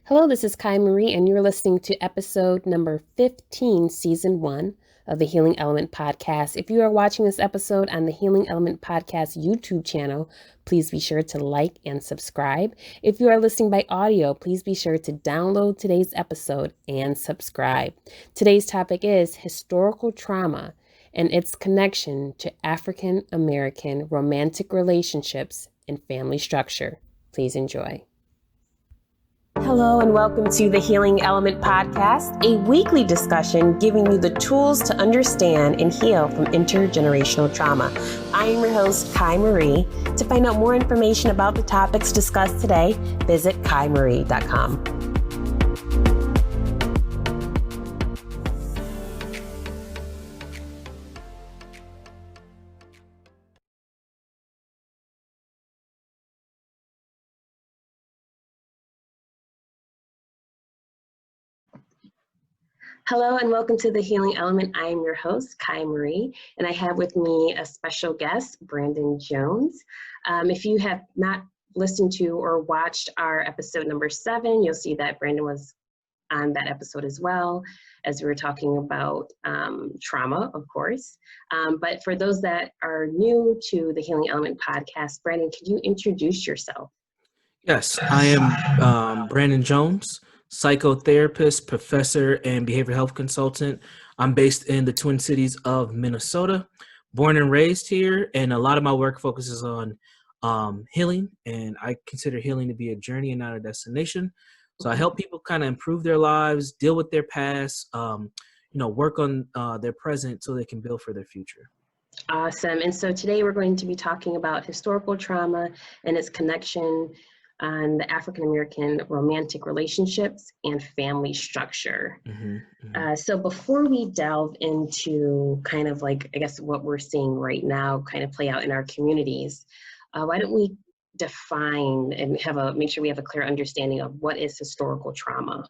Hello, this is Kai Marie, and you're listening to episode number 15, season 1 of the Healing Element podcast. If you are watching this episode on the Healing Element podcast YouTube channel, please be sure to like and subscribe. If you are listening by audio, please be sure to download today's episode and subscribe. Today's topic is historical trauma and its connection to African American romantic relationships and family structure. Please enjoy. Hello and welcome to the Healing Element Podcast, a weekly discussion giving you the tools to understand and heal from intergenerational trauma. I am your host, Kai Marie. To find out more information about the topics discussed today, visit kaimarie.com. Hello and welcome to the Healing Element. I am your host, Kai Marie, and I have with me a special guest, Brandon Jones. If you have not listened to or watched our episode number 7, you'll see that Brandon was on that episode as well, as we were talking about trauma, of course. But for those that are new to the Healing Element podcast, Brandon, could you introduce yourself? Yes, I am Brandon Jones, psychotherapist, professor, and behavioral health consultant. I'm based in the Twin Cities of Minnesota, born and raised here, and a lot of my work focuses on healing, and I consider healing to be a journey and not a destination. So I help people kind of improve their lives, deal with their past, work on their present so they can build for their future. Awesome. And so today we're going to be talking about historical trauma and its connection on the African-American romantic relationships and family structure. So before we delve into kind of like, I guess, what we're seeing right now kind of play out in our communities, why don't we define and make sure we have a clear understanding of what is historical trauma?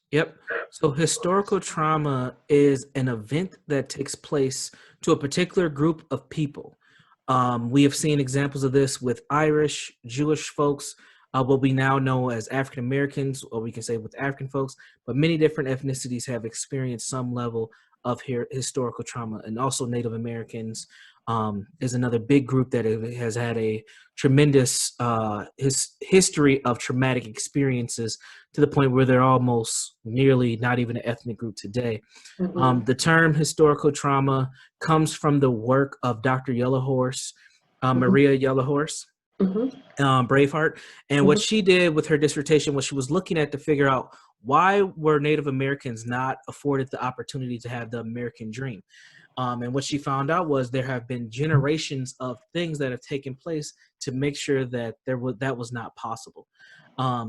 Yep. So historical trauma is an event that takes place to a particular group of people. We have seen examples of this with Irish, Jewish folks, what we now know as African Americans, or we can say with African folks, but many different ethnicities have experienced some level of historical trauma. And also Native Americans is another big group that has had a tremendous history of traumatic experiences to the point where they're almost nearly not even an ethnic group today. The term historical trauma comes from the work of Dr. Yellowhorse, Maria Yellowhorse. Braveheart. And what she did with her dissertation was she was looking at to figure out why were Native Americans not afforded the opportunity to have the American dream. And what she found out was there have been generations of things that have taken place to make sure that that was not possible.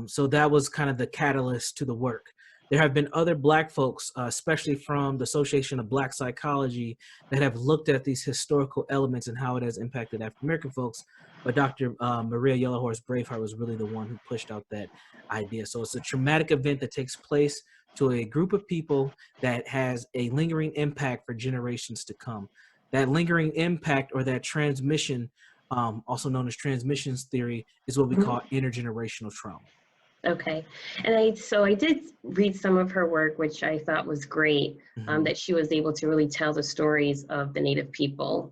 So that was kind of the catalyst to the work. There have been other Black folks, especially from the Association of Black Psychology, that have looked at these historical elements and how it has impacted African American folks. But Dr. Maria Yellowhorse Braveheart was really the one who pushed out that idea. So it's a traumatic event that takes place to a group of people that has a lingering impact for generations to come. That lingering impact, or that transmission, also known as transmissions theory, is what we call intergenerational trauma. Okay. And I did read some of her work, which I thought was great, that she was able to really tell the stories of the Native people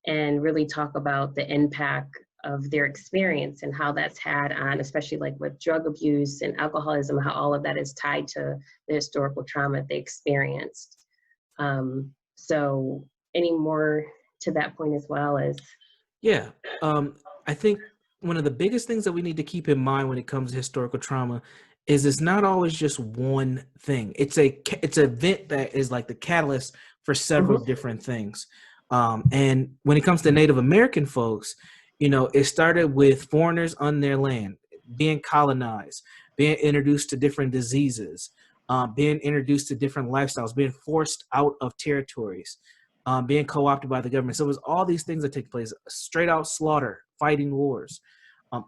and really talk about the impact of their experience and how that's had on, especially like with drug abuse and alcoholism, how all of that is tied to the historical trauma they experienced. So any more to that point as well as? Yeah. I think one of the biggest things that we need to keep in mind when it comes to historical trauma is it's not always just one thing. It's an event that is like the catalyst for several different things. And when it comes to Native American folks, it started with foreigners on their land, being colonized, being introduced to different diseases, being introduced to different lifestyles, being forced out of territories, being co-opted by the government. So it was all these things that take place, straight out slaughter, fighting wars.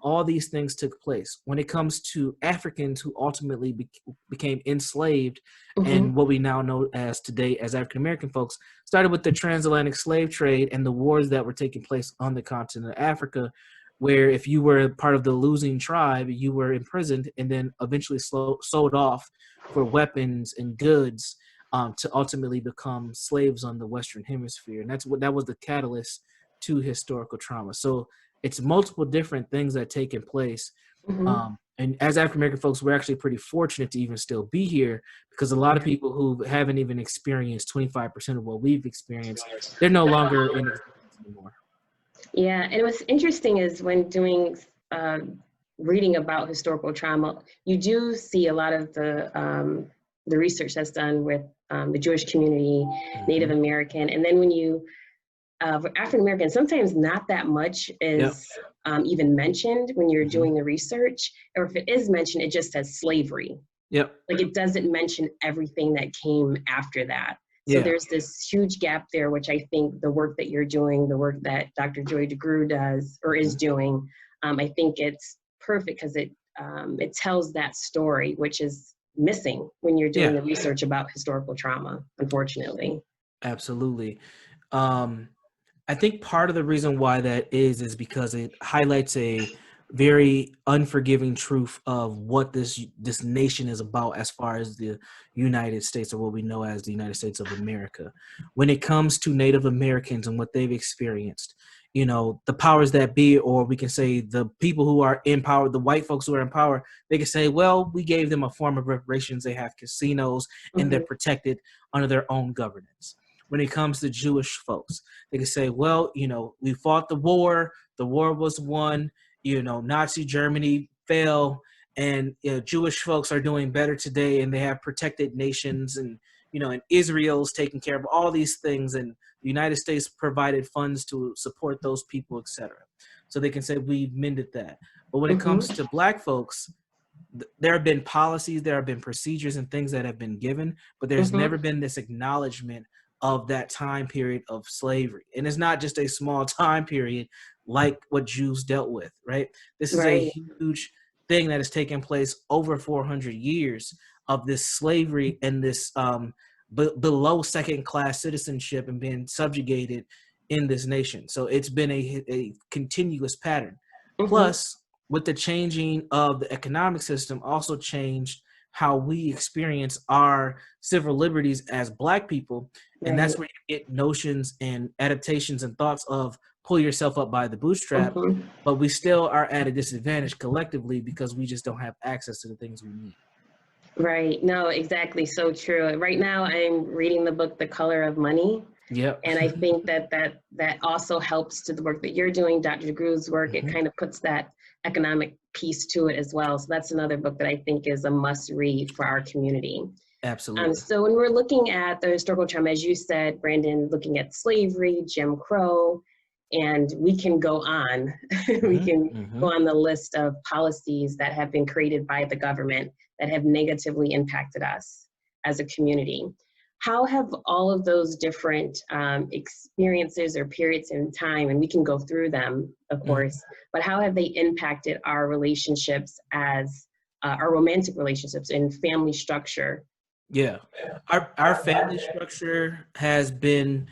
All these things took place. When it comes to Africans who ultimately became enslaved, and what we now know as today as African American folks, started with the transatlantic slave trade and the wars that were taking place on the continent of Africa where if you were part of the losing tribe, you were imprisoned and then eventually sold off for weapons and goods, to ultimately become slaves on the Western Hemisphere. And that was the catalyst to historical trauma. So it's multiple different things that taken place. And as African American folks, we're actually pretty fortunate to even still be here, because a lot of people who haven't even experienced 25% of what we've experienced, they're no longer in existence anymore. Yeah, and what's interesting is when doing reading about historical trauma, you do see a lot of the research that's done with the Jewish community, Native American, and then when you for African American, sometimes not that much is even mentioned when you're doing the research, or if it is mentioned, it just says slavery. Like it doesn't mention everything that came after that. So there's this huge gap there, which I think the work that you're doing, the work that Dr. Joy DeGruy does or is doing, I think it's perfect because it tells that story, which is missing when you're doing the research about historical trauma, unfortunately. Absolutely. I think part of the reason why that is because it highlights a very unforgiving truth of what this nation is about as far as the United States, or what we know as the United States of America. When it comes to Native Americans and what they've experienced, the powers that be, or we can say the people who are in power, the white folks who are in power, they can say, well, we gave them a form of reparations. They have casinos and they're protected under their own governance. When it comes to Jewish folks, they can say, well, we fought the war was won, Nazi Germany fell, and Jewish folks are doing better today, and they have protected nations, and and Israel's taking care of all these things, and the United States provided funds to support those people, etc. So they can say we've mended that. But when it comes to Black folks, there have been policies, there have been procedures and things that have been given, but there's never been this acknowledgement of that time period of slavery. And it's not just a small time period like what Jews dealt with, right? This is a huge thing that has taken place over 400 years of this slavery and this below second-class citizenship and being subjugated in this nation. So it's been a continuous pattern. Plus, with the changing of the economic system, also changed how we experience our civil liberties as Black people. And that's where you get notions and adaptations and thoughts of pull yourself up by the bootstrap, but we still are at a disadvantage collectively because we just don't have access to the things we need. Right. No, exactly. So true. Right now I'm reading the book, The Color of Money. And I think that also helps to the work that you're doing, Dr. DeGruy's work. It kind of puts that economic piece to it as well. So that's another book that I think is a must read for our community. Absolutely. So when we're looking at the historical trauma, as you said, Brandon, looking at slavery, Jim Crow, and we can go on. We can go on the list of policies that have been created by the government that have negatively impacted us as a community. How have all of those different experiences or periods in time, and we can go through them, of course, but how have they impacted our relationships as our romantic relationships and family structure? Yeah, our family structure has been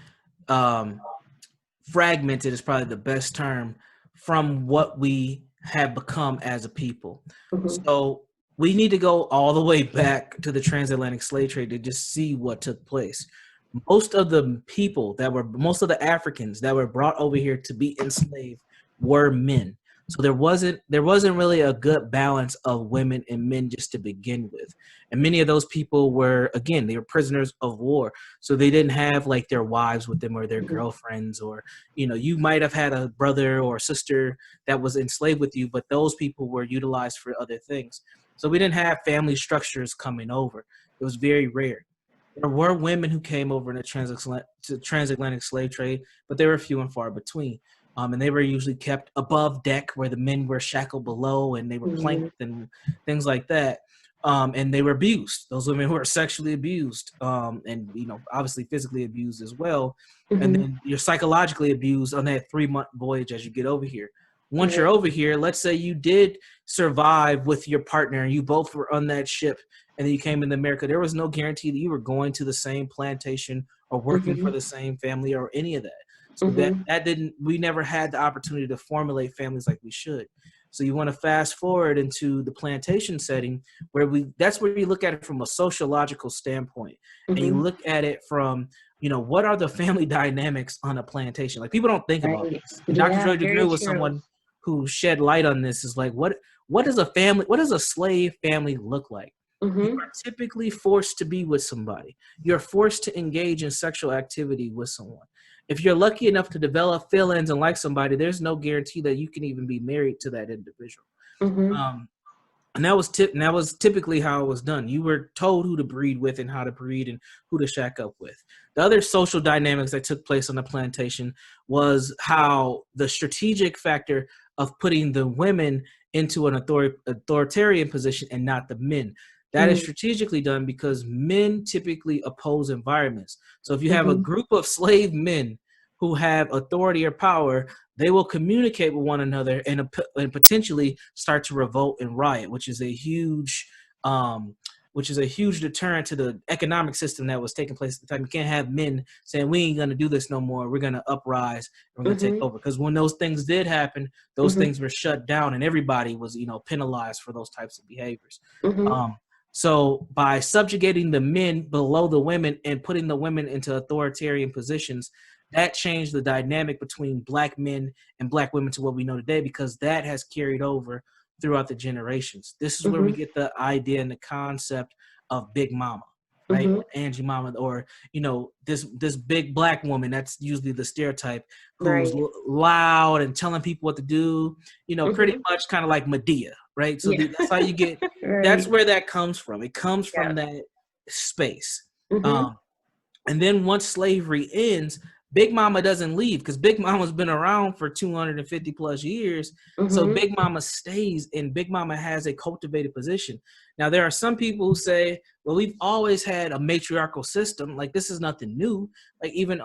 fragmented, is probably the best term, from what we have become as a people. So we need to go all the way back to the transatlantic slave trade to just see what took place. Most of the Africans that were brought over here to be enslaved were men. So there wasn't really a good balance of women and men just to begin with. And many of those people were, again, they were prisoners of war. So they didn't have like their wives with them or their girlfriends, or, you might have had a brother or sister that was enslaved with you, but those people were utilized for other things. So we didn't have family structures coming over. It was very rare. There were women who came over in the transatlantic slave trade, but they were few and far between. And they were usually kept above deck where the men were shackled below, and they were planked and things like that. And they were abused. Those women were sexually abused, and obviously physically abused as well. And then you're psychologically abused on that 3-month voyage as you get over here. Once you're over here, let's say you did survive with your partner and you both were on that ship and then you came into America, there was no guarantee that you were going to the same plantation or working for the same family or any of that. So we never had the opportunity to formulate families like we should. So you want to fast forward into the plantation setting where that's where you look at it from a sociological standpoint. And you look at it from, what are the family dynamics on a plantation? Like, people don't think about this. And Dr. Joy DeGruy was someone who shed light on this. Is like, what does a slave family look like? You are typically forced to be with somebody. You're forced to engage in sexual activity with someone. If you're lucky enough to develop feelings and like somebody, there's no guarantee that you can even be married to that individual. And that was typically how it was done. You were told who to breed with and how to breed and who to shack up with. The other social dynamics that took place on the plantation was how the strategic factor of putting the women into an authoritarian position and not the men. That is strategically done because men typically oppose environments. So if you have a group of slave men who have authority or power, they will communicate with one another and potentially start to revolt and riot, which is a huge deterrent to the economic system that was taking place at the time. You can't have men saying, we ain't going to do this no more. We're going to uprise. We're going to take over. Because when those things did happen, those things were shut down and everybody was, penalized for those types of behaviors. So by subjugating the men below the women and putting the women into authoritarian positions, that changed the dynamic between Black men and Black women to what we know today, because that has carried over throughout the generations. This is where we get the idea and the concept of Big Mama, right? Angie Mama, or, this big Black woman. That's usually the stereotype, who's loud and telling people what to do, pretty much kind of like Medea, right? So that's how you get, that's where that comes from. It comes from that space. And then once slavery ends, Big Mama doesn't leave, because Big Mama's been around for 250 plus years. So Big Mama stays, and Big Mama has a cultivated position. Now, there are some people who say, well, we've always had a matriarchal system. Like, this is nothing new. Like, even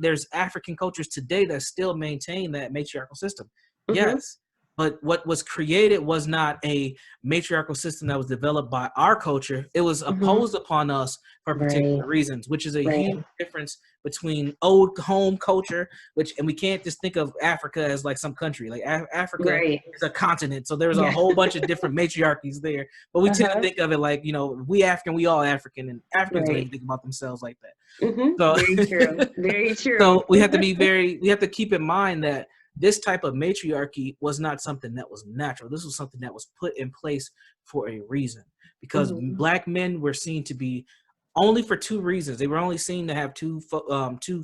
there's African cultures today that still maintain that matriarchal system. Yes. But what was created was not a matriarchal system that was developed by our culture. It was imposed upon us for particular reasons, which is a huge difference between old home culture, and we can't just think of Africa as like some country. Like Africa is a continent, so there's a whole bunch of different matriarchies there. But we tend to think of it like, we African, we all African, and Africans don't even think about themselves like that. So, very true. Very true. So we have to keep in mind that this type of matriarchy was not something that was natural. This was something that was put in place for a reason, because Black men were seen to be only for two reasons. They were only seen to have two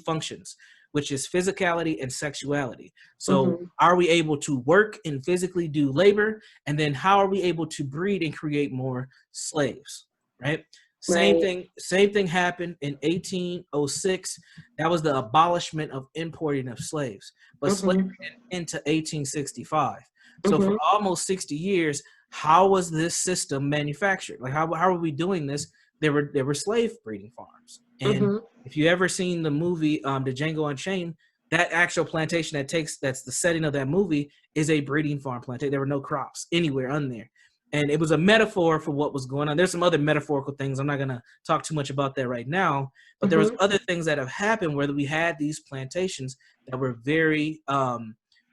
functions, which is physicality and sexuality. So are we able to work and physically do labor? And then how are we able to breed and create more slaves, right? Same thing happened in 1806. That was the abolishment of importing of slaves. But slavery ended into 1865. So for almost 60 years, how was this system manufactured? Like, how were we doing this? There were slave breeding farms. And if you ever seen the movie, The Django Unchained, that actual plantation that's the setting of that movie is a breeding farm plantation. There were no crops anywhere on there. And it was a metaphor for what was going on. There's some other metaphorical things. I'm not going to talk too much about that right now. But there was other things that have happened where we had these plantations that were very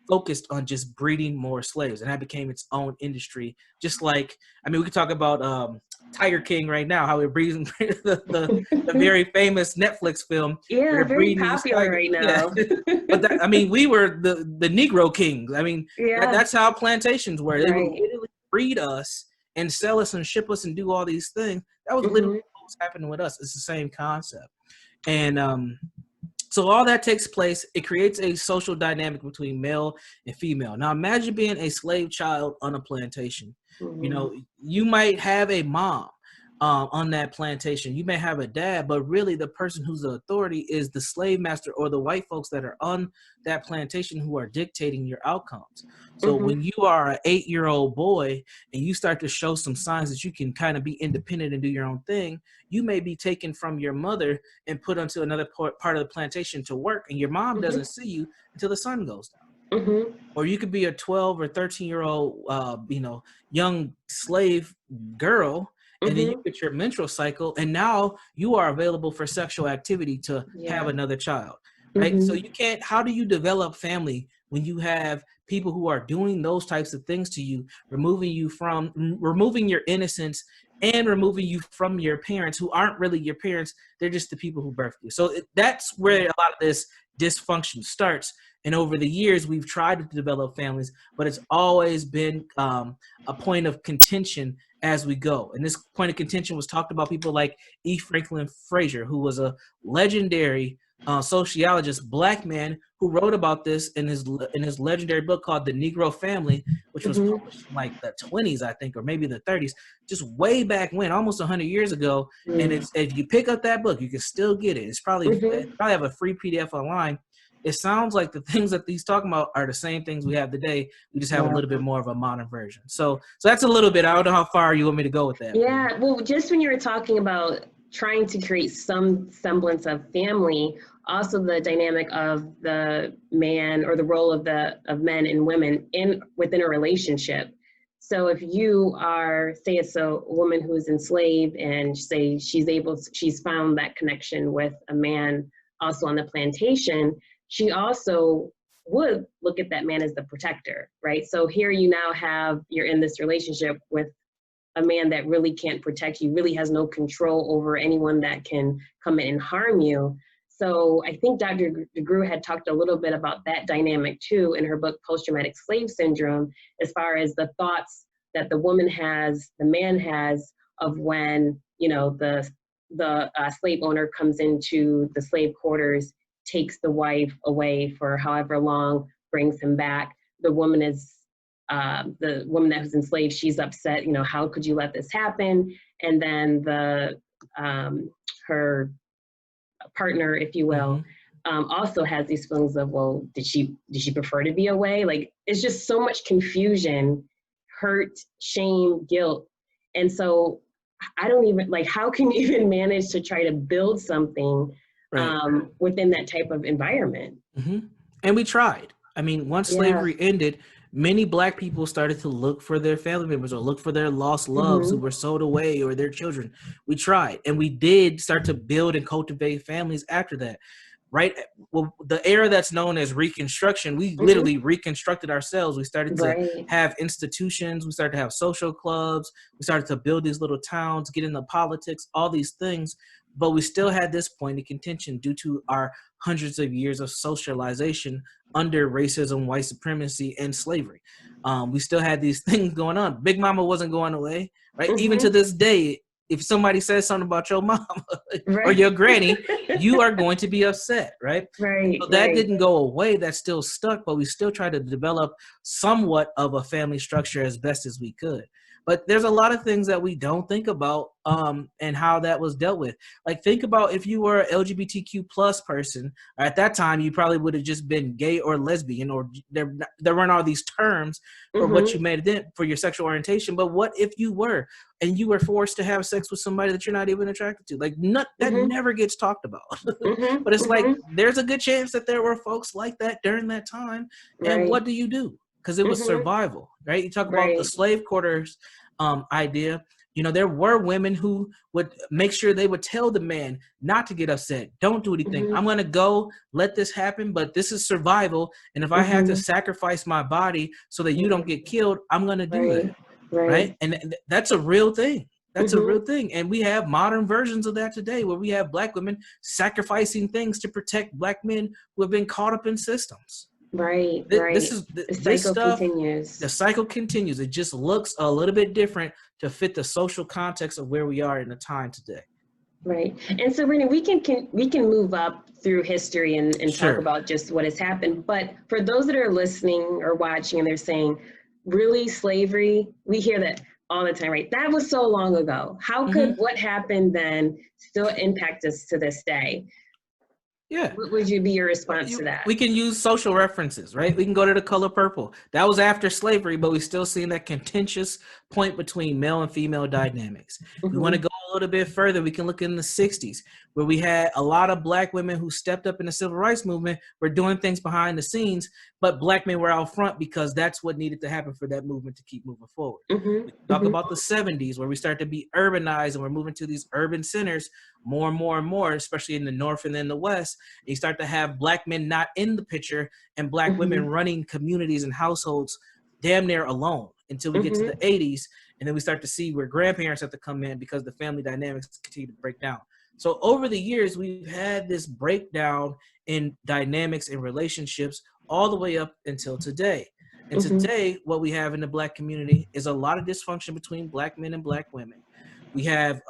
focused on just breeding more slaves. And that became its own industry. Just like, we could talk about Tiger King right now, how it breeds the very famous Netflix film. Yeah, very popular right now. But we were the Negro Kings. That's how plantations were. They would literally breed us and sell us and ship us and do all these things. That was literally what was happening with us. It's the same concept. And so all that takes place. It creates a social dynamic between male and female. Now imagine being a slave child on a plantation. You might have a mom on that plantation. You may have a dad, but really the person who's the authority is the slave master or the white folks that are on that plantation who are dictating your outcomes. So when you are an 8-year-old boy and you start to show some signs that you can kind of be independent and do your own thing, you may be taken from your mother and put onto another part of the plantation to work, and your mom doesn't see you until the sun goes down. Or you could be a 12 or 13-year-old, young slave girl, and then you get your menstrual cycle, and now you are available for sexual activity to have another child. right? So Mm-hmm. you can't, how do you develop family when you have people who are doing those types of things to you, removing your innocence and removing you from your parents who aren't really your parents. They're just the people who birthed you. So that's where a lot of this dysfunction starts. And over the years, we've tried to develop families, but it's always been a point of contention as we go. And this point of contention was talked about people like E. Franklin Frazier, who was a legendary sociologist, Black man, who wrote about this in his legendary book called The Negro Family, which was Mm-hmm. published in like the 20s, I think, or maybe the 30s, just way back when, almost 100 years ago. And it's, if you pick up that book, you can still get it. It's probably have a free PDF online. It sounds like the things that he's talking about are the same things we have today. We just have a little bit more of a modern version. So that's a little bit. I don't know how far you want me to go with that. Yeah, well, just when you were talking about trying to create some semblance of family, also the dynamic of the man, or the role of men and women within a relationship. So if you are, say it's a woman who is enslaved, and say she's found that connection with a man also on the plantation, she also would look at that man as the protector, right? So here you're in this relationship with a man that really can't protect you, really has no control over anyone that can come in and harm you. So I think Dr. DeGruy had talked a little bit about that dynamic too in her book, Post-Traumatic Slave Syndrome, as far as the thoughts that the woman has, the man has, of when, the slave owner comes into the slave quarters, takes the wife away for however long, brings him back. The woman that was enslaved, she's upset, how could you let this happen? And then her partner, if you will, also has these feelings of, well, did she prefer to be away? Like, it's just so much confusion, hurt, shame, guilt. And so I don't even, how can you even manage to try to build something within that type of environment? And we tried. I mean, once slavery ended, many Black people started to look for their family members or look for their lost loves who were sold away, or their children. We tried, and we did start to build and cultivate families after that. Right? Well, the era that's known as Reconstruction, we literally reconstructed ourselves. We started to have institutions. We started to have social clubs. We started to build these little towns, get into politics, all these things. But we still had this point of contention due to our hundreds of years of socialization under racism, white supremacy, and slavery. We still had these things going on. Big Mama wasn't going away, right? Even to this day, if somebody says something about your mama or your granny, you are going to be upset, right? So that didn't go away. That still stuck, but we still tried to develop somewhat of a family structure as best as we could. But there's a lot of things that we don't think about and how that was dealt with. Like, think about if you were an LGBTQ plus person, at that time, you probably would have just been gay or lesbian, or there weren't all these terms for what you made it for your sexual orientation. But what if you were, and you were forced to have sex with somebody that you're not even attracted to? Like, that never gets talked about. But it's like, there's a good chance that there were folks like that during that time. And what do you do? Because it was survival, right? You talk about the slave quarters idea. There were women who would make sure they would tell the man not to get upset. Don't do anything. I'm going to go let this happen, but this is survival. And if I have to sacrifice my body so that you don't get killed, I'm going to do that. Right. And that's a real thing. That's a real thing. And we have modern versions of that today, where we have Black women sacrificing things to protect Black men who have been caught up in systems. The cycle continues. It just looks a little bit different to fit the social context of where we are in the time today. Right. And so, Brandon, we can move up through history and talk about just what has happened. But for those that are listening or watching and they're saying, really, slavery, we hear that all the time, right? That was so long ago. How could what happened then still impact us to this day? Yeah. What would be your response to that? We can use social references, right? We can go to The Color Purple. That was after slavery, but we still seeing that contentious point between male and female dynamics. We want to go a little bit further, we can look in the 60s, where we had a lot of Black women who stepped up in the civil rights movement, were doing things behind the scenes, but Black men were out front because that's what needed to happen for that movement to keep moving forward. We talk about the 70s, where we start to be urbanized and we're moving to these urban centers more and more and more, especially in the North and in the West. And you start to have Black men not in the picture and Black women running communities and households damn near alone until we get to the 80s. And then we start to see where grandparents have to come in because the family dynamics continue to break down. So over the years, we've had this breakdown in dynamics and relationships all the way up until today. And today, what we have in the Black community is a lot of dysfunction between Black men and Black women. We have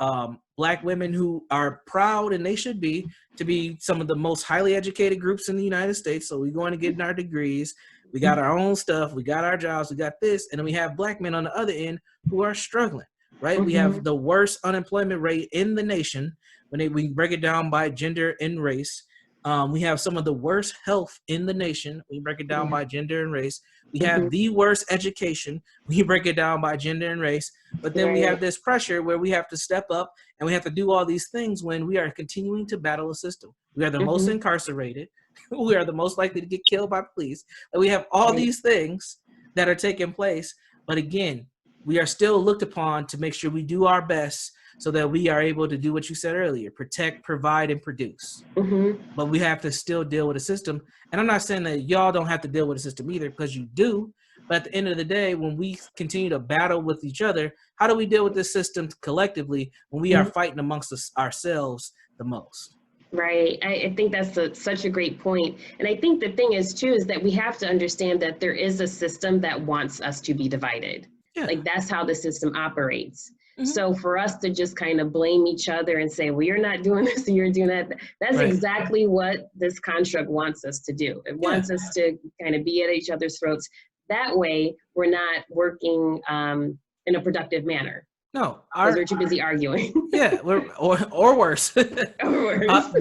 Black women who are proud, and they should be, to be some of the most highly educated groups in the United States. So we're going to get our degrees. We got our own stuff. We got our jobs. We got this. And then we have Black men on the other end who are struggling, right? We have the worst unemployment rate in the nation when we break it down by gender and race. We have some of the worst health in the nation. We break it down by gender and race. We have the worst education. We break it down by gender and race. But then we have this pressure where we have to step up and we have to do all these things when we are continuing to battle a system. We are the most incarcerated. We are the most likely to get killed by police. And we have all these things that are taking place. But again, we are still looked upon to make sure we do our best so that we are able to do what you said earlier, protect, provide, and produce. But we have to still deal with a system. And I'm not saying that y'all don't have to deal with a system either, because you do. But at the end of the day, when we continue to battle with each other, how do we deal with this system collectively when we are fighting amongst ourselves the most? Right. I think that's such a great point. And I think the thing is, too, is that we have to understand that there is a system that wants us to be divided. Yeah. Like, that's how the system operates. So for us to just kind of blame each other and say, well, you're not doing this and you're doing that, that's exactly what this construct wants us to do. It wants us to kind of be at each other's throats. That way, we're not working in a productive manner. No, because we're too busy arguing. or worse. Or worse.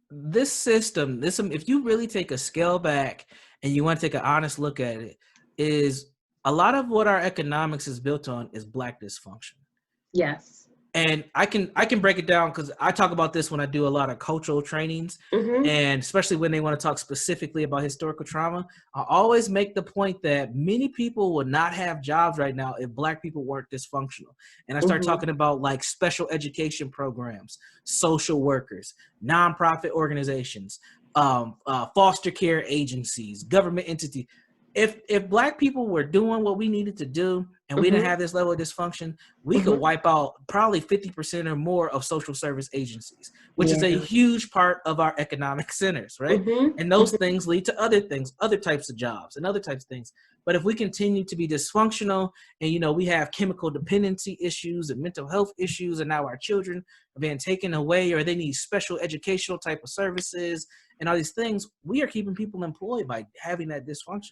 This system, if you really take a scale back and you want to take an honest look at it, is a lot of what our economics is built on is Black dysfunction. Yes. And I can break it down because I talk about this when I do a lot of cultural trainings, and especially when they want to talk specifically about historical trauma. I always make the point that many people would not have jobs right now if Black people weren't dysfunctional. And I start talking about like special education programs, social workers, nonprofit organizations, foster care agencies, government entities. If Black people were doing what we needed to do and we didn't have this level of dysfunction, we could wipe out probably 50% or more of social service agencies, which is a huge part of our economic centers, right? And those things lead to other things, other types of jobs and other types of things. But if we continue to be dysfunctional and, we have chemical dependency issues and mental health issues, and now our children are being taken away or they need special educational type of services and all these things, we are keeping people employed by having that dysfunction.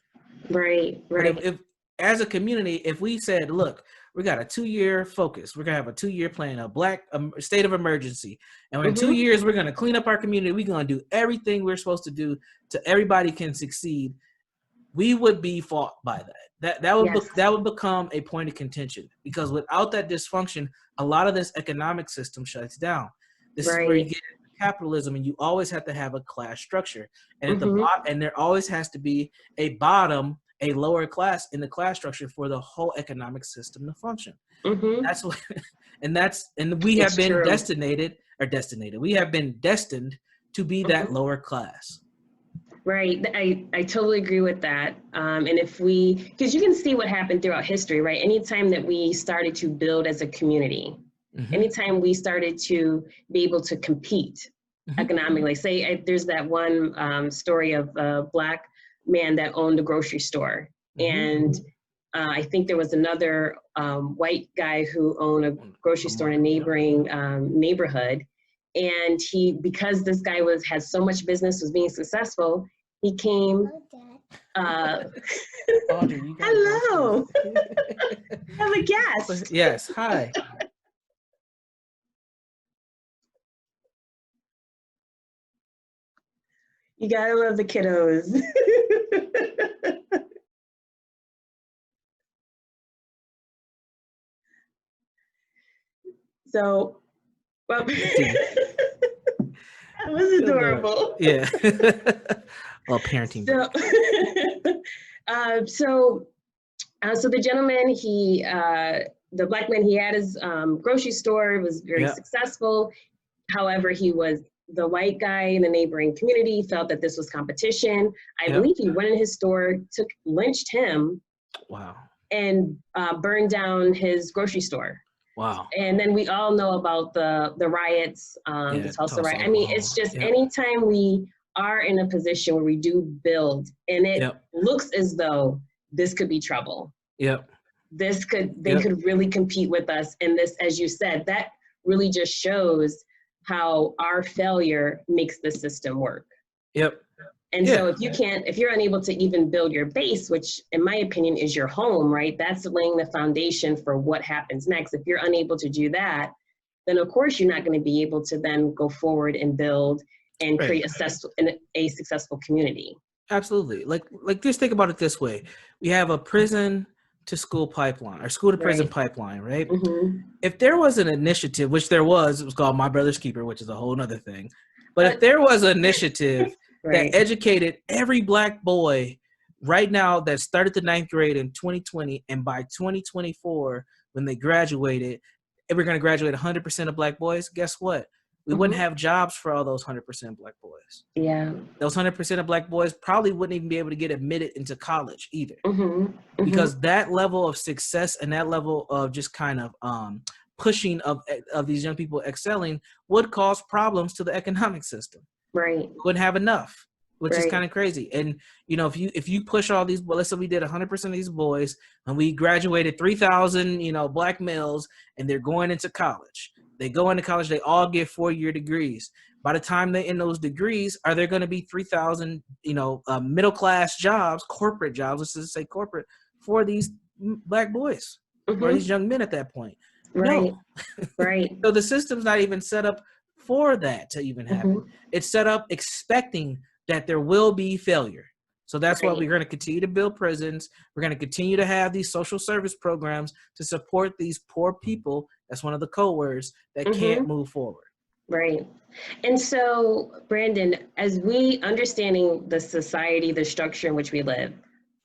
Right. But if as a community, if we said, look, we got a 2-year focus, we're going to have a 2-year plan, a Black state of emergency. And in 2 years, we're going to clean up our community. We're going to do everything we're supposed to do to everybody can succeed. We would be fought by that. That would become a point of contention, because without that dysfunction, a lot of this economic system shuts down. This is where you get capitalism, and you always have to have a class structure. And at the bottom, and there always has to be a bottom, a lower class in the class structure for the whole economic system to function. That's what, and we have been we have been destined to be that lower class. Right. I totally agree with that. And because you can see what happened throughout history, right? Anytime that we started to build as a community, anytime we started to be able to compete economically, say there's that one story of a Black man that owned a grocery store. And I think there was another white guy who owned a grocery store in a neighboring neighborhood. And because this guy had so much business, was being successful, he came. Audrey, hello. I have a guest. Yes. Hi. You gotta love the kiddos. So, well, Continue. that was adorable. Yeah. Well, parenting. So, so the gentleman, the black man, he had his grocery store, was very successful. However, the white guy in the neighboring community felt that this was competition. I believe he went in his store, lynched him. Wow. And burned down his grocery store. Wow. And then we all know about the riots, the Tulsa riot. I mean, it's just anytime we are in a position where we do build and it looks as though this could be trouble. They could really compete with us. And this, as you said, that really just shows how our failure makes the system work. And so if you're unable to even build your base, which in my opinion is your home, right? That's laying the foundation for what happens next. If you're unable to do that, then of course you're not going to be able to then go forward and build and create a successful community. Absolutely. Like just think about it this way. We have a prison to school pipeline or school to prison pipeline, right? If there was an initiative, which there was, it was called My Brother's Keeper, which is a whole nother thing. But if there was an initiative that educated every black boy right now that started the 9th grade in 2020, and by 2024, when they graduated, if we're going to graduate 100% of black boys, guess what? We wouldn't have jobs for all those 100% black boys. Those 100% of black boys probably wouldn't even be able to get admitted into college either. Because that level of success and that level of just kind of pushing of these young people excelling would cause problems to the economic system. Wouldn't have enough, which is kind of crazy. And you know, if you push all these, well, let's say we did 100% of these boys and we graduated 3,000, black males, and they're going into college. They go into college, they all get 4-year degrees. By the time they're in those degrees, are there going to be 3,000, middle class jobs, corporate jobs, let's just say corporate, for these black boys or these young men at that point? No. So the system's not even set up for that to even happen. It's set up expecting that there will be failure. So that's why we're going to continue to build prisons. We're going to continue to have these social service programs to support these poor people. That's one of the code words that can't move forward. And so, Brandon, as we understanding the society, the structure in which we live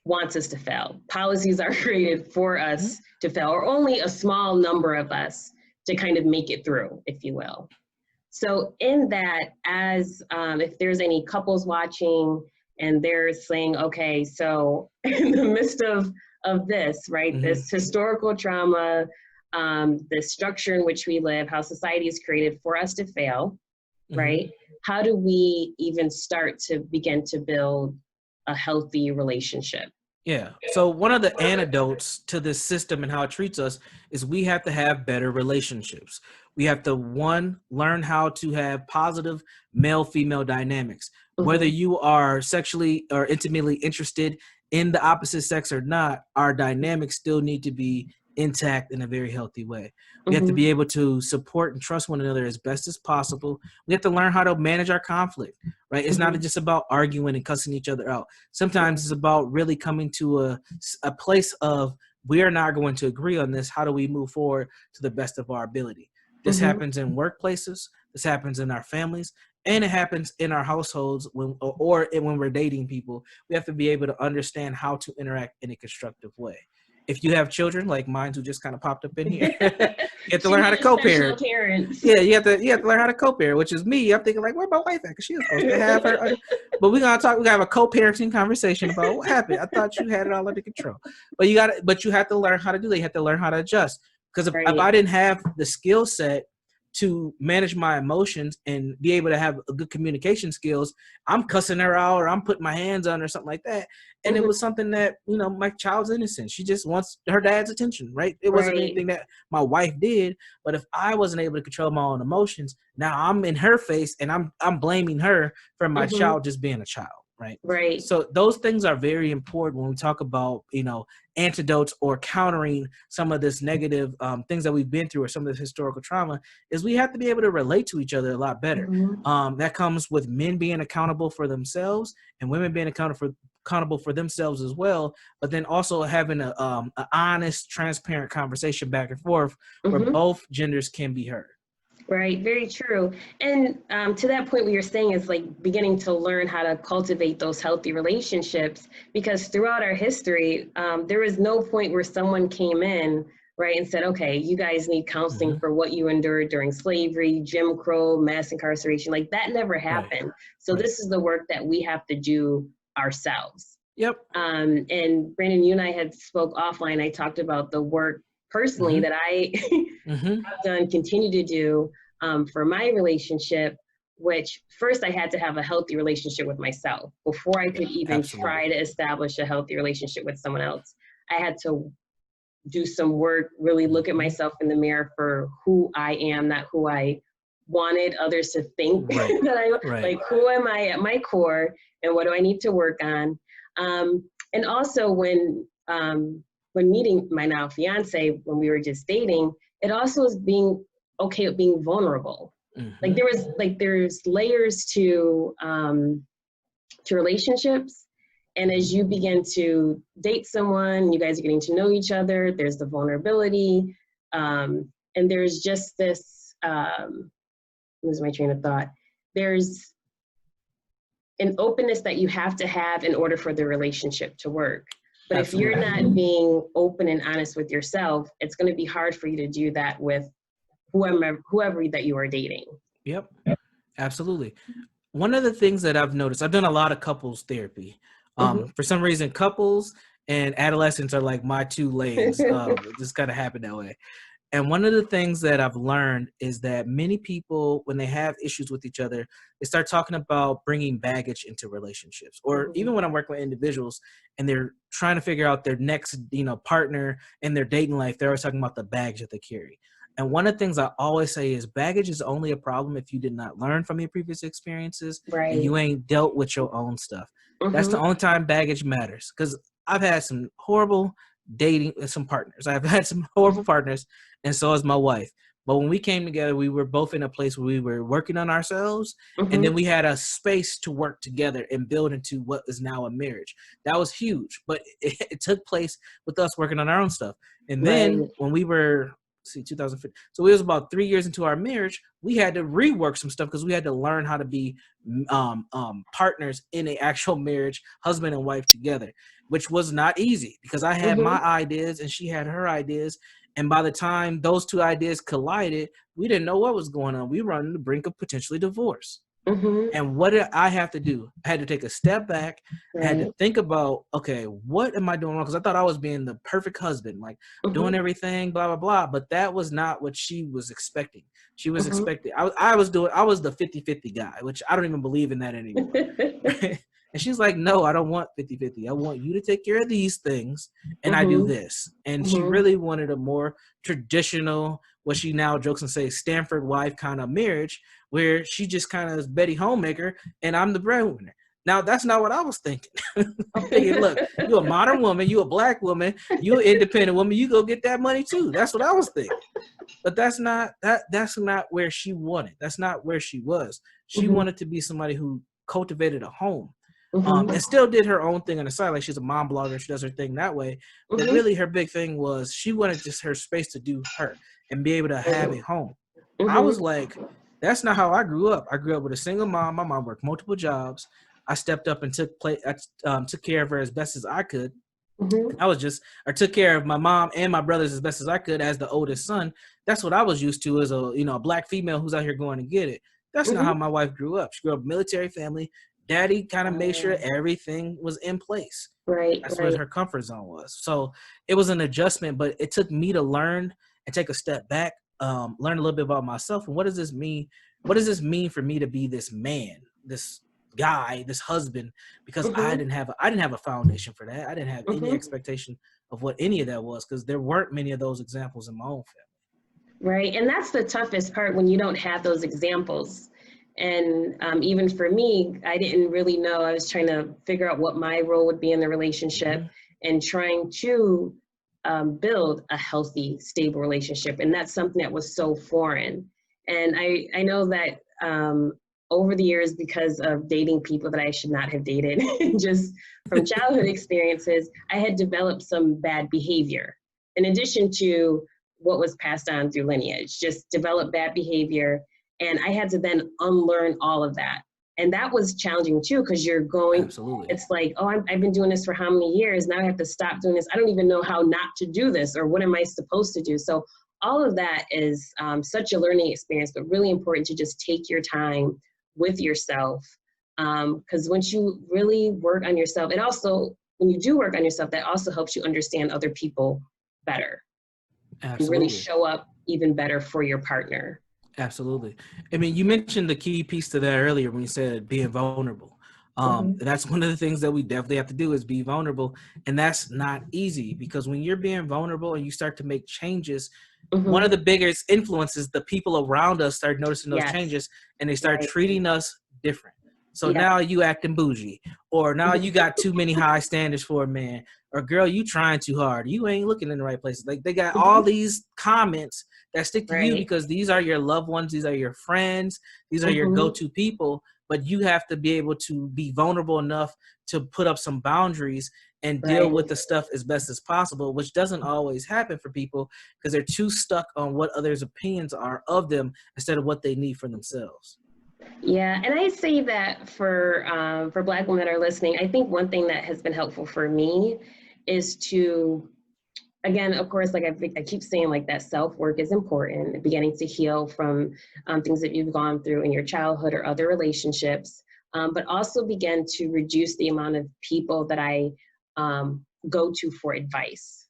wants us to fail. Policies are created for us to fail, or only a small number of us to kind of make it through, if you will. So in that, as if there's any couples watching and they're saying, okay, so in the midst of this, right, this historical trauma, the structure in which we live, how society is created for us to fail, right? How do we even start to begin to build a healthy relationship? So one of the antidotes to this system and how it treats us is we have to have better relationships. We have to, learn how to have positive male-female dynamics. Whether you are sexually or intimately interested in the opposite sex or not, our dynamics still need to be intact in a very healthy way. We have to be able to support and trust one another as best as possible. We have to learn how to manage our conflict, right? It's not just about arguing and cussing each other out. Sometimes it's about really coming to a place of, we are not going to agree on this. How do we move forward to the best of our ability? This happens in workplaces. This happens in our families. And it happens in our households when we're dating people. We have to be able to understand how to interact in a constructive way. If you have children like mine who just kind of popped up in here, you have to learn how to co-parent. You have to learn how to co-parent, which is me. I'm thinking like, where's my wife at? Because she was supposed to have her. But we're gonna have a co-parenting conversation about what happened. I thought you had it all under control. But you have to learn how to do that. You have to learn how to adjust. Because if I didn't have the skill set to manage my emotions and be able to have a good communication skills, I'm cussing her out or I'm putting my hands on her or something like that. And it was something that, my child's innocent. She just wants her dad's attention, right? It wasn't anything that my wife did. But if I wasn't able to control my own emotions, now I'm in her face and I'm blaming her for my child just being a child. Right. So those things are very important when we talk about, antidotes or countering some of this negative things that we've been through or some of this historical trauma, is we have to be able to relate to each other a lot better. That comes with men being accountable for themselves and women being accountable accountable for themselves as well, but then also having a honest, transparent conversation back and forth where both genders can be heard. Right, very true. And to that point, what you're saying is like beginning to learn how to cultivate those healthy relationships, because throughout our history, there was no point where someone came in, right, and said, okay, you guys need counseling for what you endured during slavery, Jim Crow, mass incarceration. Like that never happened. Right. So this is the work that we have to do ourselves. Yep. And Brandon, you and I had spoke offline. I talked about the work personally that I have done, continue to do for my relationship, which first I had to have a healthy relationship with myself before I could even try to establish a healthy relationship with someone else. I had to do some work, really look at myself in the mirror for who I am, not who I wanted others to think that I like. Who am I at my core, and what do I need to work on? And also when meeting my now fiance, when we were just dating, it also was being okay with being vulnerable. Like there's layers to relationships. And as you begin to date someone, you guys are getting to know each other, there's the vulnerability. And there's just this, lose my train of thought. There's an openness that you have to have in order for the relationship to work. But if you're not being open and honest with yourself, it's going to be hard for you to do that with whoever that you are dating. Yep, absolutely. One of the things that I've noticed, I've done a lot of couples therapy. For some reason, couples and adolescents are like my two lanes. It just kind of happened that way. And one of the things that I've learned is that many people, when they have issues with each other, they start talking about bringing baggage into relationships. Or even when I'm working with individuals and they're trying to figure out their next, partner in their dating life, they're always talking about the baggage that they carry. And one of the things I always say is baggage is only a problem if you did not learn from your previous experiences and you ain't dealt with your own stuff. That's the only time baggage matters. Because I've had some horrible dating with some partners. I've had some horrible partners, and so has my wife. But when we came together, we were both in a place where we were working on ourselves, and then we had a space to work together and build into what is now a marriage. That was huge, but it took place with us working on our own stuff. And then when we were 2015, so it was about 3 years into our marriage, we had to rework some stuff because we had to learn how to be partners in an actual marriage, husband and wife together, which was not easy because I had my ideas and she had her ideas. And by the time those two ideas collided, we didn't know what was going on. We were on the brink of potentially divorce. And what did I have to do? I had to take a step back. I had to think about, okay, what am I doing wrong? Because I thought I was being the perfect husband, like doing everything, blah, blah, blah. But that was not what she was expecting. She was expecting, I was the 50-50 guy, which I don't even believe in that anymore. And she's like, no, I don't want 50-50. I want you to take care of these things and I do this. And she really wanted a more traditional, what she now jokes and says, Stanford wife kind of marriage, where she just kind of is Betty Homemaker and I'm the breadwinner. Now, that's not what I was thinking. I'm thinking, look, you're a modern woman, you're a black woman, you're an independent woman, you go get that money too. That's what I was thinking. But that's not where she wanted. That's not where she was. She wanted to be somebody who cultivated a home. And still did her own thing on the side. Like she's a mom blogger, she does her thing that way. But really her big thing was she wanted just her space to do her and be able to have a home. I was like, that's not how I grew up. I grew up with a single mom. My mom worked multiple jobs. I stepped up and took care of her as best as I could. I took care of my mom and my brothers as best as I could as the oldest son. That's what I was used to as a black female who's out here going to get it. That's not how my wife grew up. She grew up military family. Daddy kind of made sure everything was in place. That's what her comfort zone was. So it was an adjustment, but it took me to learn and take a step back, learn a little bit about myself. And what does this mean? What does this mean for me to be this man, this guy, this husband? Because I didn't have a foundation for that. I didn't have any expectation of what any of that was because there weren't many of those examples in my own family. Right. And that's the toughest part when you don't have those examples. And even for me, I didn't really know. I was trying to figure out what my role would be in the relationship and trying to build a healthy, stable relationship. And that's something that was so foreign. And I know that over the years, because of dating people that I should not have dated, just from childhood experiences, I had developed some bad behavior in addition to what was passed on through lineage, just developed bad behavior. And I had to then unlearn all of that. And that was challenging too, because you're going, Absolutely. it's like, oh, I've been doing this for how many years? Now I have to stop doing this. I don't even know how not to do this, or what am I supposed to do? So all of that is such a learning experience, but really important to just take your time with yourself. Because once you really work on yourself, it also, when you do work on yourself, that also helps you understand other people better. Absolutely. And really show up even better for your partner. Absolutely. I mean, you mentioned the key piece to that earlier when you said being vulnerable. That's one of the things that we definitely have to do is be vulnerable. And that's not easy, because when you're being vulnerable and you start to make changes, one of the biggest influences, the people around us start noticing those changes, and they start treating us different. So now you acting bougie, or now you got too many high standards for a man, or girl, you trying too hard. You ain't looking in the right places. Like, they got all these comments that stick to you because these are your loved ones. These are your friends. These are your go-to people. But you have to be able to be vulnerable enough to put up some boundaries and deal with the stuff as best as possible, which doesn't always happen for people because they're too stuck on what others' opinions are of them instead of what they need for themselves. Yeah, and I say that for Black women that are listening, I think one thing that has been helpful for me is to, again, of course, like I keep saying, like, that self-work is important, beginning to heal from things that you've gone through in your childhood or other relationships, but also begin to reduce the amount of people that I go to for advice.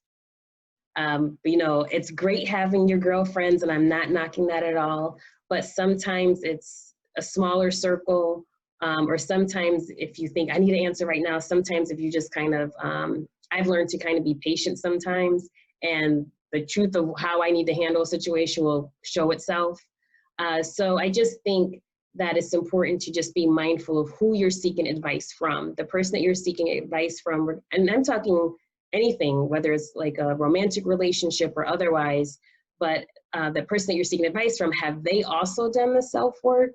You know, it's great having your girlfriends, and I'm not knocking that at all, but sometimes it's a smaller circle, or sometimes if you think I need an answer right now, sometimes if you just kind of, I've learned to kind of be patient sometimes, and the truth of how I need to handle a situation will show itself. So I just think that it's important to just be mindful of who you're seeking advice from, the person that you're seeking advice from, and I'm talking anything, whether it's like a romantic relationship or otherwise, but the person that you're seeking advice from, have they also done the self-work?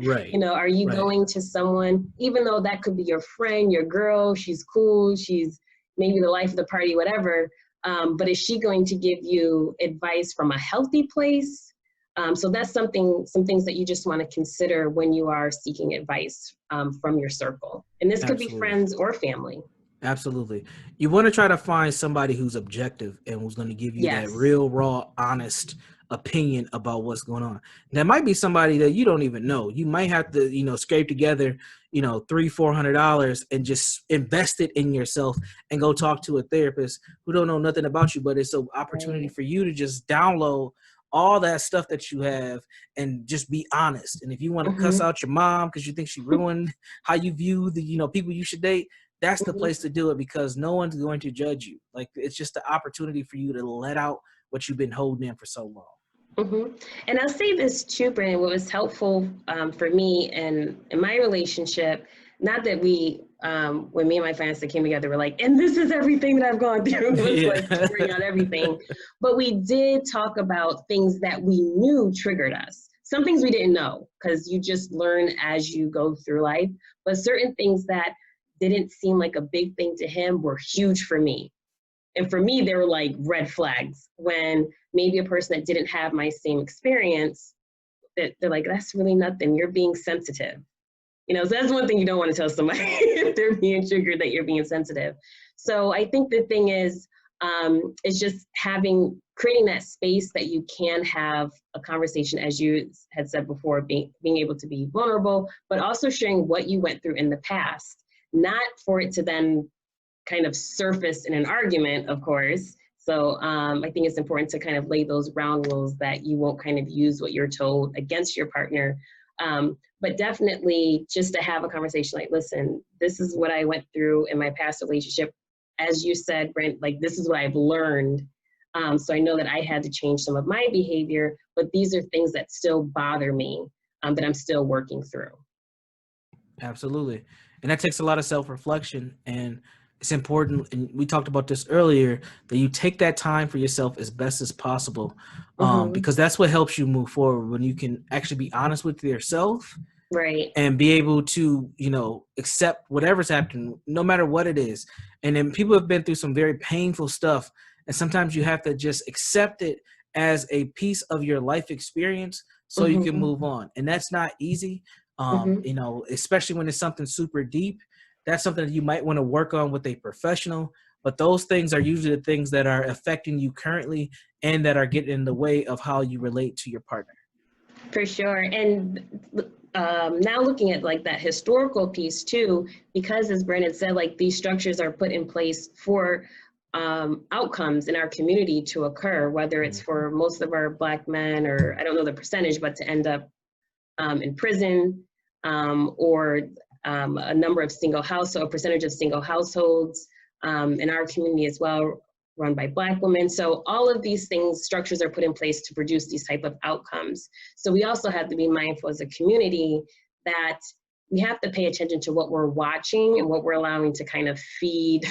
Right. You know, are you going to someone, even though that could be your friend, your girl, she's cool, she's maybe the life of the party, whatever, but is she going to give you advice from a healthy place? So that's some things that you just want to consider when you are seeking advice from your circle. And this could be friends or family. Absolutely. You want to try to find somebody who's objective and who's going to give you that real, raw, honest opinion about what's going on. That might be somebody that you don't even know. You might have to, you know, scrape together, you know, $300-400 and just invest it in yourself and go talk to a therapist who don't know nothing about you, but it's an opportunity for you to just download all that stuff that you have and just be honest. And if you want to cuss out your mom because you think she ruined how you view the, you know, people you should date, that's the place to do it, because no one's going to judge you. Like, it's just the opportunity for you to let out what you've been holding in for so long. And I'll say this too, Brandon, what was helpful for me and in my relationship, not that we, when me and my fiance came together, we're like, and this is everything that I've gone through, let's like figuring out everything. But we did talk about things that we knew triggered us. Some things we didn't know, because you just learn as you go through life, but certain things that didn't seem like a big thing to him were huge for me. And for me, they were like red flags when maybe a person that didn't have my same experience, that they're like, that's really nothing, you're being sensitive. You know, so that's one thing you don't want to tell somebody if they're being triggered, that you're being sensitive. So I think the thing is just creating that space that you can have a conversation, as you had said before, being able to be vulnerable, but also sharing what you went through in the past. Not for it to then kind of surface in an argument, of course. So I think it's important to kind of lay those ground rules that you won't kind of use what you're told against your partner. But definitely just to have a conversation like, listen, this is what I went through in my past relationship. As you said, Brent, like, this is what I've learned. So I know that I had to change some of my behavior, but these are things that still bother me, that I'm still working through. Absolutely. And that takes a lot of self-reflection, and it's important, and we talked about this earlier, that you take that time for yourself as best as possible, because that's what helps you move forward, when you can actually be honest with yourself Right. and be able to, accept whatever's happening, no matter what it is. And then people have been through some very painful stuff. And sometimes you have to just accept it as a piece of your life experience so you can move on. And that's not easy, especially when it's something super deep. That's something that you might want to work on with a professional. But those things are usually the things that are affecting you currently and that are getting in the way of how you relate to your partner. For sure. And now looking at like that historical piece too, because as Brandon said, like these structures are put in place for outcomes in our community to occur, whether it's for most of our Black men, or I don't know the percentage, but to end up in prison, or a number of a percentage of single households in our community as well, run by Black women. So all of these things, structures are put in place to produce these type of outcomes. So we also have to be mindful as a community that we have to pay attention to what we're watching and what we're allowing to kind of feed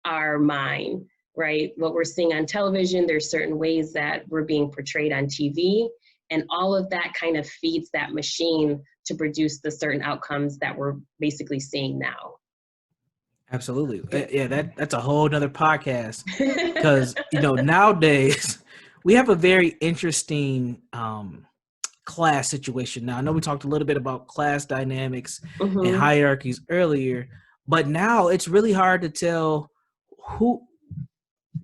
our mind, right? What we're seeing on television, there's certain ways that we're being portrayed on TV, and all of that kind of feeds that machine to produce the certain outcomes that we're basically seeing now. Absolutely. Yeah, that's a whole nother podcast, because nowadays we have a very interesting class situation. Now, I know we talked a little bit about class dynamics and hierarchies earlier, but now it's really hard to tell who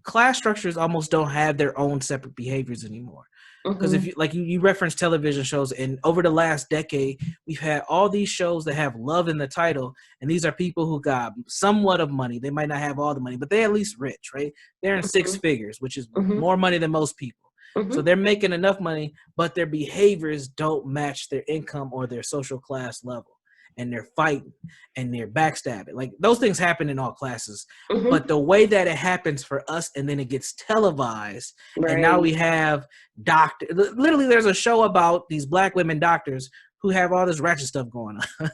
class structures almost don't have their own separate behaviors anymore. Because if you reference television shows, and over the last decade, we've had all these shows that have love in the title, and these are people who got somewhat of money. They might not have all the money, but they're at least rich, right? They're in six figures, which is more money than most people. So they're making enough money, but their behaviors don't match their income or their social class level. And they're fighting and they're backstabbing. Like, those things happen in all classes. But the way that it happens for us, and then it gets televised, and now we have doctors. Literally, there's a show about these Black women doctors who have all this ratchet stuff going on.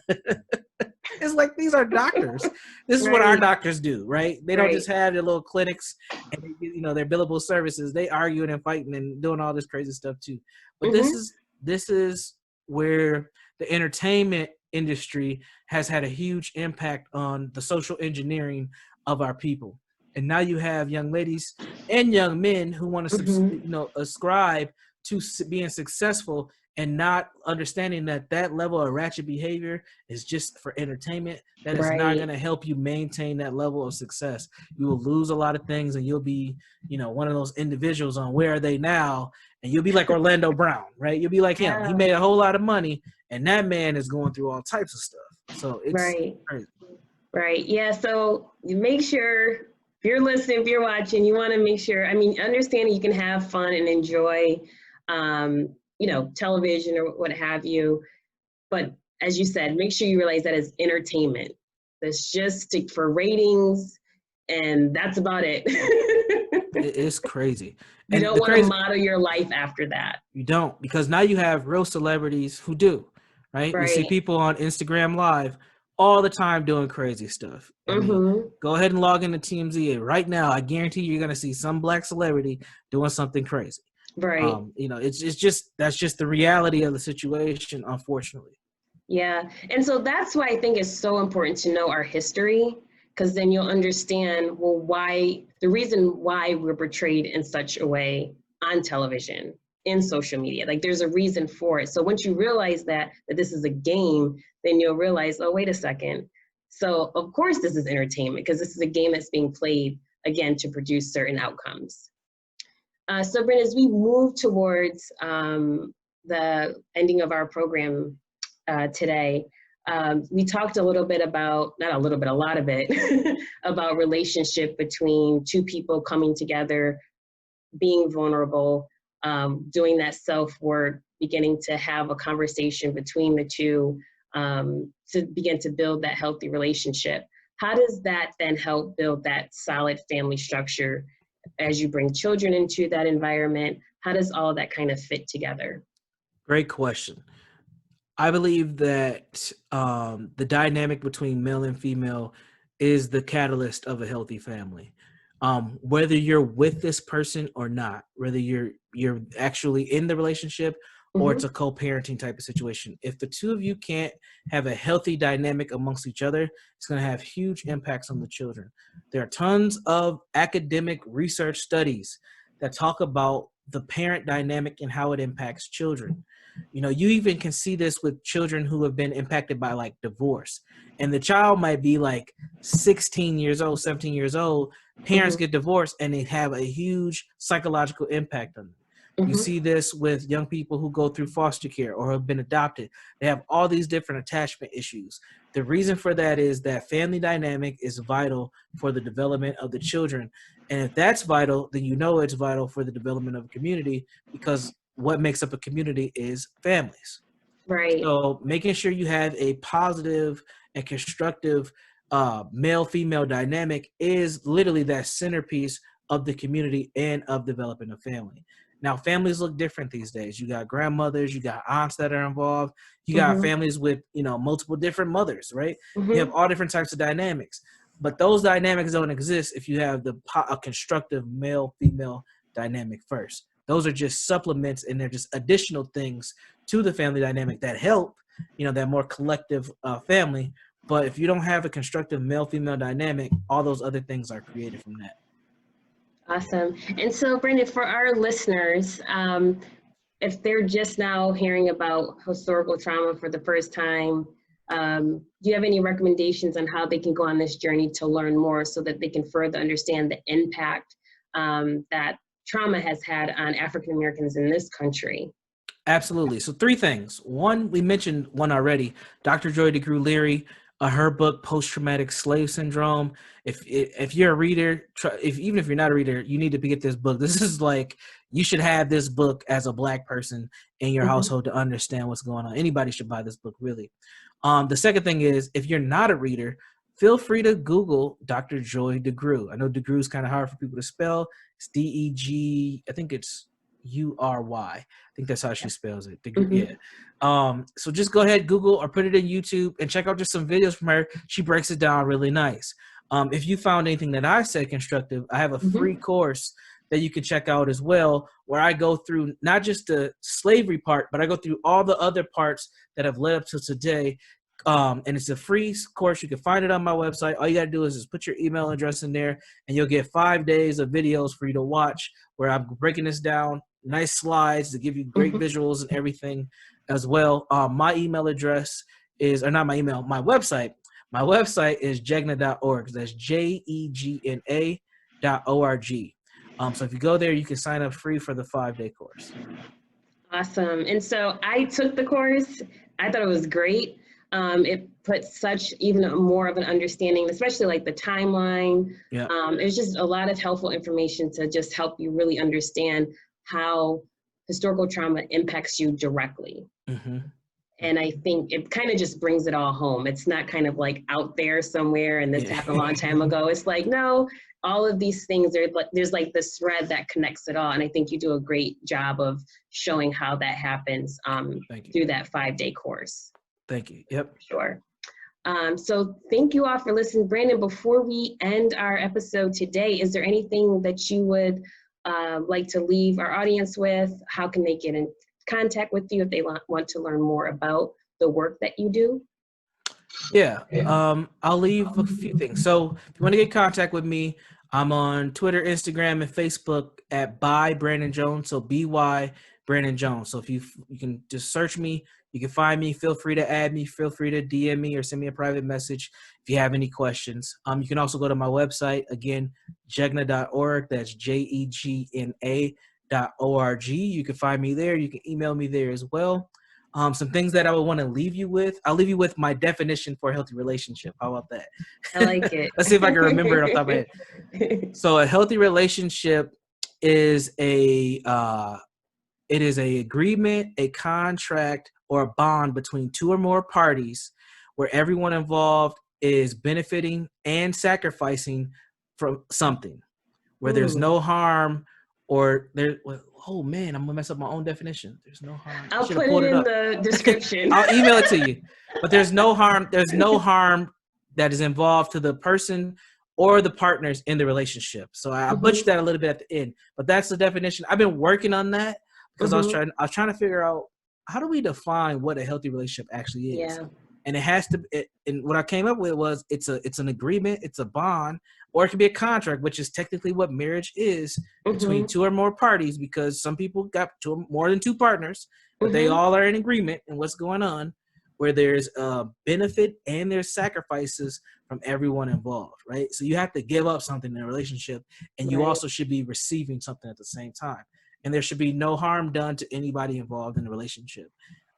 It's like, these are doctors. This is what our doctors do, right? They don't just have their little clinics and their billable services. They arguing and fighting and doing all this crazy stuff too. But this is where the entertainment industry has had a huge impact on the social engineering of our people. And now you have young ladies and young men who want to ascribe to being successful, and not understanding that level of ratchet behavior is just for entertainment. That is not going to help you maintain that level of success. You will lose a lot of things, and you'll be, one of those individuals on Where Are They Now? And you'll be like Orlando Brown, right? You'll be like him. He made a whole lot of money, and that man is going through all types of stuff. So it's crazy. Right. Yeah. So you make sure, if you're listening, if you're watching, you want to make sure, understand you can have fun and enjoy, television or what have you. But as you said, make sure you realize that is entertainment. That's just for ratings, and that's about it. It's crazy. You don't want to model your life after that. You don't, because now you have real celebrities who do, right? We see people on Instagram Live all the time doing crazy stuff. Go ahead and log into TMZ right now. I guarantee you're going to see some Black celebrity doing something crazy. Right. It's just, that's just the reality of the situation, unfortunately. Yeah. And so that's why I think it's so important to know our history, because then you'll understand, the reason why we're portrayed in such a way on television, in social media. Like, there's a reason for it. So once you realize that this is a game, then you'll realize, oh, wait a second. So of course this is entertainment, because this is a game that's being played, again, to produce certain outcomes. So Brent, as we move towards the ending of our program today, we talked a little bit about, not a little bit, a lot of it, about relationship between two people coming together, being vulnerable, doing that self-work, beginning to have a conversation between the two to begin to build that healthy relationship. How does that then help build that solid family structure as you bring children into that environment? How does all of that kind of fit together? Great question. I believe that the dynamic between male and female is the catalyst of a healthy family. Whether you're with this person or not, whether you're actually in the relationship or it's a co-parenting type of situation. If the two of you can't have a healthy dynamic amongst each other, it's going to have huge impacts on the children. There are tons of academic research studies that talk about the parent dynamic and how it impacts children. You know, you even can see this with children who have been impacted by like divorce. And the child might be like 16 years old, 17 years old. Parents get divorced and they have a huge psychological impact on them. You see this with young people who go through foster care or have been adopted. They have all these different attachment issues. The reason for that is that family dynamic is vital for the development of the children. And if that's vital, then you know it's vital for the development of a community, because what makes up a community is families. Right. So making sure you have a positive and constructive male-female dynamic is literally that centerpiece of the community and of developing a family. Now, families look different these days. You got grandmothers, you got aunts that are involved. You got families with, you know, multiple different mothers, right? You have all different types of dynamics. But those dynamics don't exist if you have a constructive male-female dynamic first. Those are just supplements, and they're just additional things to the family dynamic that help, you know, that more collective family. But if you don't have a constructive male-female dynamic, all those other things are created from that. Awesome. And so, Brandon, for our listeners, if they're just now hearing about historical trauma for the first time, do you have any recommendations on how they can go on this journey to learn more so that they can further understand the impact that trauma has had on African Americans in this country? Absolutely. So 3 things. One, we mentioned one already, Dr. Joy DeGruy-Leary, her book, Post-Traumatic Slave Syndrome. If you're a reader, even if you're not a reader, you need to get this book. This is like, you should have this book as a Black person in your household to understand what's going on. Anybody should buy this book, really. The second thing is, if you're not a reader, feel free to Google Dr. Joy DeGruy. I know DeGruy is kind of hard for people to spell. It's D-E-G, I think it's U-R-Y. I think that's how she spells it. Yeah. So just go ahead, Google, or put it in YouTube and check out just some videos from her. She breaks it down really nice. If you found anything that I said constructive, I have a free course that you can check out as well, where I go through not just the slavery part, but I go through all the other parts that have led up to today. And it's a free course. You can find it on my website. All you got to do is just put your email address in there, and you'll get 5 days of videos for you to watch where I'm breaking this down, nice slides to give you great visuals and everything as well. My email address is, or not my email, my website. My website is jegna.org. That's JEGNA.org. So if you go there, you can sign up free for the 5-day course. Awesome. And so I took the course. I thought it was great. It put such even more of an understanding, especially like the timeline. Yeah. It's just a lot of helpful information to just help you really understand how historical trauma impacts you directly. And I think it kind of just brings it all home. It's not kind of like out there somewhere and this happened a long time ago. It's like, no, all of these things, there's like this thread that connects it all. And I think you do a great job of showing how that happens through that 5-day course. Thank you. Yep. Sure. So thank you all for listening. Brandon, before we end our episode today, is there anything that you would like to leave our audience with? How can they get in contact with you if they want to learn more about the work that you do? Yeah, I'll leave a few things. So if you want to get in contact with me, I'm on Twitter, Instagram, and Facebook at by Brandon Jones. So BY Brandon Jones. So if you can just search me, you can find me. Feel free to add me. Feel free to DM me or send me a private message if you have any questions. You can also go to my website, again, jegna.org. That's JEGNA.org. You can find me there. You can email me there as well. Some things that I would want to leave you with. I'll leave you with my definition for a healthy relationship. How about that? I like it. Let's see if I can remember it off the top of my head. So a healthy relationship is it is a agreement, a contract, or a bond between 2 or more parties where everyone involved is benefiting and sacrificing from something, where there's no harm or there. Oh man, I'm gonna mess up my own definition. There's no harm. I'll put it in the description. I'll email it to you. But there's no harm. There's no harm that is involved to the person or the partners in the relationship. So I butchered that a little bit at the end, but that's the definition. I've been working on that because I was trying to figure out how do we define what a healthy relationship actually is? Yeah. And it has to, and what I came up with was it's an agreement, it's a bond, or it can be a contract, which is technically what marriage is between two or more parties, because some people got more than two partners, but they all are in agreement in what's going on, where there's a benefit and there's sacrifices from everyone involved, right? So you have to give up something in a relationship, and you also should be receiving something at the same time. And there should be no harm done to anybody involved in the relationship.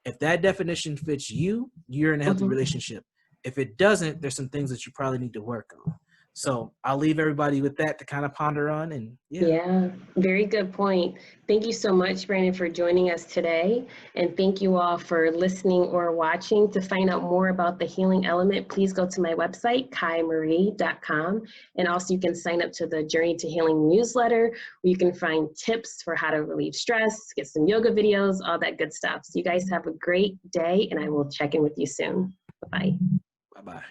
If that definition fits you, you're in a healthy relationship. If it doesn't, there's some things that you probably need to work on. So I'll leave everybody with that to kind of ponder on. And yeah, very good point. Thank you so much, Brandon, for joining us today. And thank you all for listening or watching. To find out more about the healing element, please go to my website, kaimarie.com. And also you can sign up to the Journey to Healing newsletter, where you can find tips for how to relieve stress, get some yoga videos, all that good stuff. So you guys have a great day, and I will check in with you soon. Bye-bye. Bye-bye.